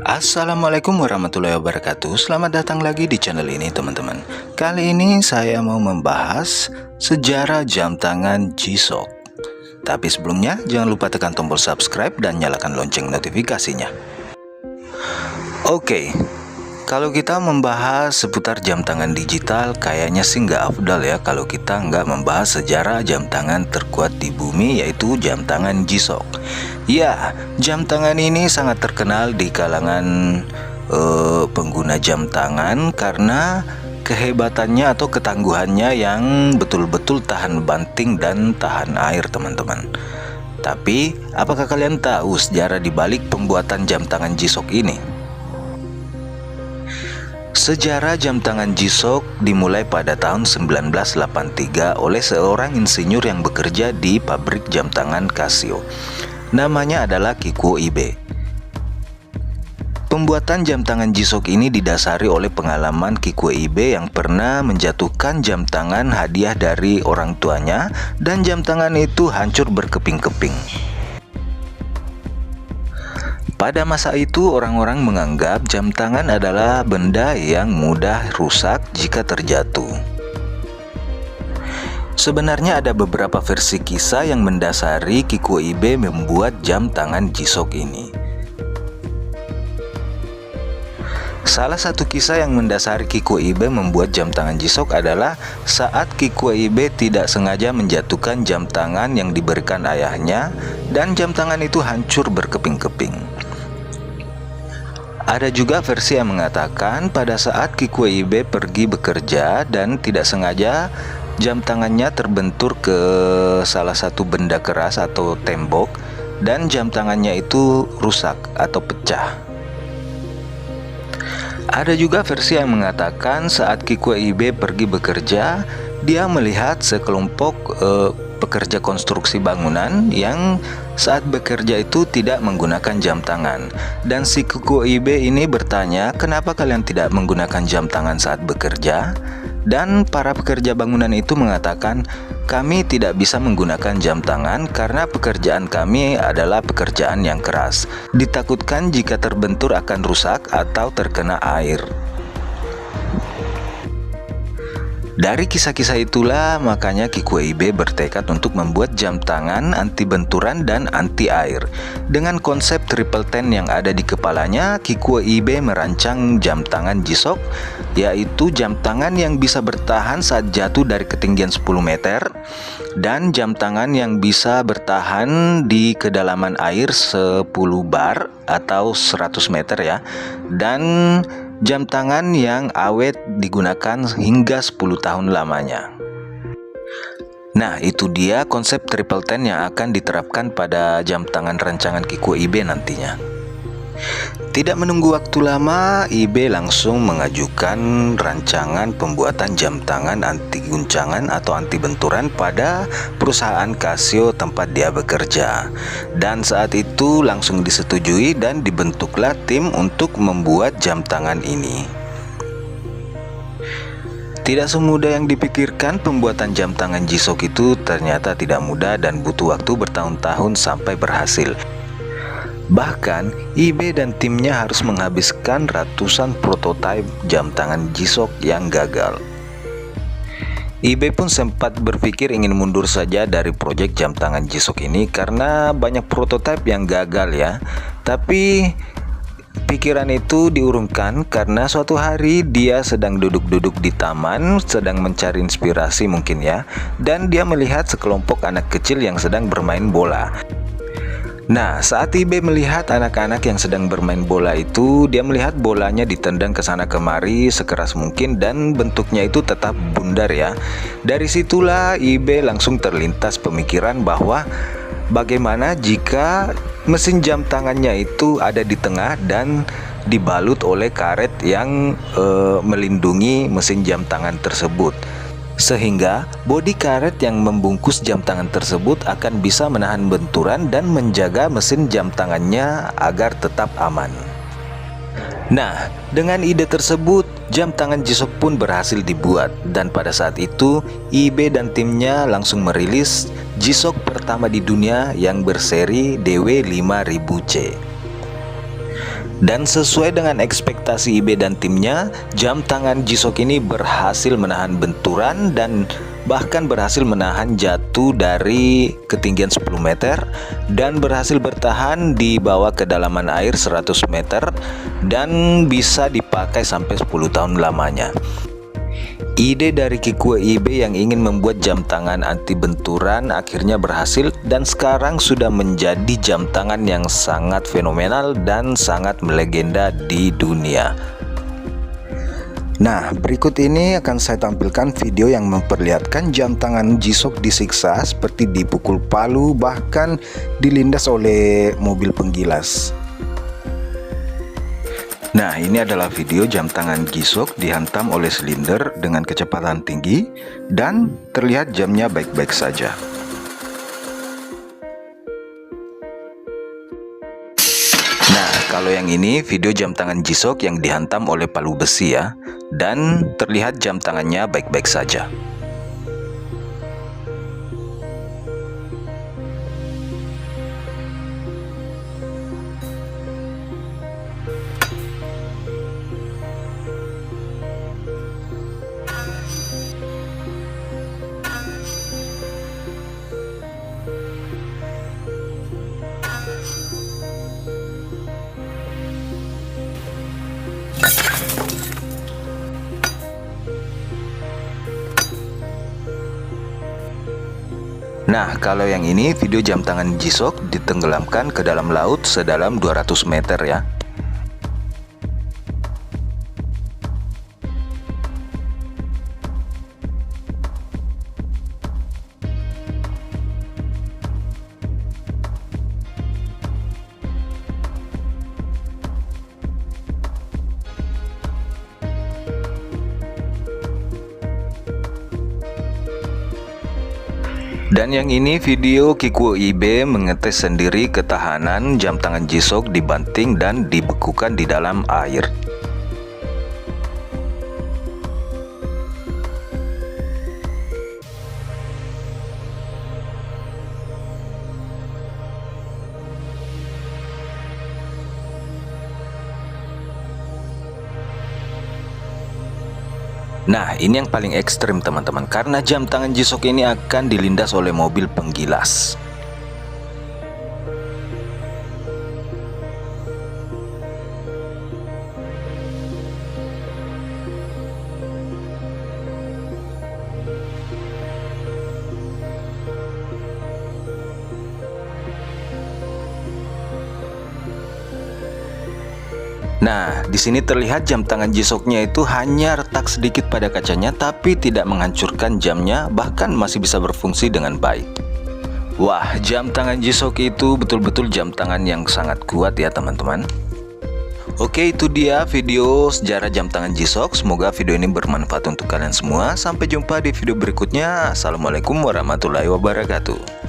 Assalamualaikum warahmatullahi wabarakatuh. Selamat datang lagi di channel ini teman-teman. Kali ini saya mau membahas sejarah jam tangan G-Shock. Tapi sebelumnya jangan lupa tekan tombol subscribe dan nyalakan lonceng notifikasinya. Oke, kalau kita membahas seputar jam tangan digital, kayaknya sih nggak afdal ya kalau kita nggak membahas sejarah jam tangan terkuat di bumi, yaitu jam tangan G-Shock. Ya, jam tangan ini sangat terkenal di kalangan pengguna jam tangan karena kehebatannya atau ketangguhannya yang betul-betul tahan banting dan tahan air, teman-teman. Tapi, apakah kalian tahu sejarah dibalik pembuatan jam tangan G-Shock ini? Sejarah jam tangan G-Shock dimulai pada tahun 1983 oleh seorang insinyur yang bekerja di pabrik jam tangan Casio. Namanya adalah Kikuo Ibe. Pembuatan jam tangan G-Shock ini didasari oleh pengalaman Kikuo Ibe yang pernah menjatuhkan jam tangan hadiah dari orang tuanya, dan jam tangan itu hancur berkeping-keping. Pada masa itu, orang-orang menganggap jam tangan adalah benda yang mudah rusak jika terjatuh. Sebenarnya ada beberapa versi kisah yang mendasari Kikuo Ibe membuat jam tangan G-Shock ini. Salah satu kisah yang mendasari Kikuo Ibe membuat jam tangan G-Shock adalah saat Kikuo Ibe tidak sengaja menjatuhkan jam tangan yang diberikan ayahnya, dan jam tangan itu hancur berkeping-keping. Ada juga versi yang mengatakan pada saat Kikuo Ibe pergi bekerja dan tidak sengaja jam tangannya terbentur ke salah satu benda keras atau tembok, dan jam tangannya itu rusak atau pecah. Ada juga versi yang mengatakan saat Kikuo Ibe pergi bekerja, dia melihat sekelompok pekerja konstruksi bangunan yang saat bekerja itu tidak menggunakan jam tangan, dan si Kikuo Ibe ini bertanya, "Kenapa kalian tidak menggunakan jam tangan saat bekerja?" Dan para pekerja bangunan itu mengatakan, "Kami tidak bisa menggunakan jam tangan karena pekerjaan kami adalah pekerjaan yang keras. Ditakutkan jika terbentur akan rusak atau terkena air." Dari kisah-kisah itulah makanya Kikuo Ibe bertekad untuk membuat jam tangan anti benturan dan anti air. Dengan konsep triple ten yang ada di kepalanya, Kikuo Ibe merancang jam tangan G-Shock, yaitu jam tangan yang bisa bertahan saat jatuh dari ketinggian 10 meter, dan jam tangan yang bisa bertahan di kedalaman air 10 bar atau 100 meter ya, dan jam tangan yang awet digunakan hingga 10 tahun lamanya. Nah, itu dia konsep triple ten yang akan diterapkan pada jam tangan rancangan Kikuo Ibe nantinya. Tidak menunggu waktu lama, Ibe langsung mengajukan rancangan pembuatan jam tangan anti guncangan atau anti benturan pada perusahaan Casio tempat dia bekerja. Dan saat itu langsung disetujui dan dibentuklah tim untuk membuat jam tangan ini. Tidak semudah yang dipikirkan, pembuatan jam tangan G-Shock itu ternyata tidak mudah dan butuh waktu bertahun-tahun sampai berhasil. Bahkan, Ibe dan timnya harus menghabiskan ratusan prototipe jam tangan G-Shock yang gagal. Ibe pun sempat berpikir ingin mundur saja dari proyek jam tangan G-Shock ini karena banyak prototipe yang gagal ya. Tapi pikiran itu diurungkan karena suatu hari dia sedang duduk-duduk di taman, sedang mencari inspirasi mungkin ya, dan dia melihat sekelompok anak kecil yang sedang bermain bola. Nah, saat Ibe melihat anak-anak yang sedang bermain bola itu, dia melihat bolanya ditendang ke sana kemari sekeras mungkin dan bentuknya itu tetap bundar ya. Dari situlah Ibe langsung terlintas pemikiran bahwa bagaimana jika mesin jam tangannya itu ada di tengah dan dibalut oleh karet yang melindungi mesin jam tangan tersebut. Sehingga bodi karet yang membungkus jam tangan tersebut akan bisa menahan benturan dan menjaga mesin jam tangannya agar tetap aman. Nah, dengan ide tersebut, jam tangan G-Shock pun berhasil dibuat, dan pada saat itu Ibe dan timnya langsung merilis G-Shock pertama di dunia yang berseri DW5000C. Dan sesuai dengan ekspektasi Ibe dan timnya, jam tangan G-Shock ini berhasil menahan benturan dan bahkan berhasil menahan jatuh dari ketinggian 10 meter dan berhasil bertahan di bawah kedalaman air 100 meter dan bisa dipakai sampai 10 tahun lamanya. Ide dari Kikuo Ibe yang ingin membuat jam tangan anti benturan akhirnya berhasil dan sekarang sudah menjadi jam tangan yang sangat fenomenal dan sangat melegenda di dunia. Nah, berikut ini akan saya tampilkan video yang memperlihatkan jam tangan G-Shock disiksa seperti dipukul palu, bahkan dilindas oleh mobil penggilas. Nah, ini adalah video jam tangan G-Shock dihantam oleh silinder dengan kecepatan tinggi dan terlihat jamnya baik-baik saja. Nah, kalau yang ini video jam tangan G-Shock yang dihantam oleh palu besi ya, dan terlihat jam tangannya baik-baik saja. Nah, kalau yang ini video jam tangan G-Shock ditenggelamkan ke dalam laut sedalam 200 meter ya. Dan yang ini video Kikuo Ibe mengetes sendiri ketahanan jam tangan G-Shock dibanting dan dibekukan di dalam air. Nah, ini yang paling ekstrim teman-teman, karena jam tangan G-Shock ini akan dilindas oleh mobil penggilas. Nah, di sini terlihat jam tangan G-Shock-nya itu hanya retak sedikit pada kacanya, tapi tidak menghancurkan jamnya, bahkan masih bisa berfungsi dengan baik. Wah, jam tangan G-Shock itu betul-betul jam tangan yang sangat kuat ya teman-teman. Oke, itu dia video sejarah jam tangan G-Shock. Semoga video ini bermanfaat untuk kalian semua. Sampai jumpa di video berikutnya. Assalamualaikum warahmatullahi wabarakatuh.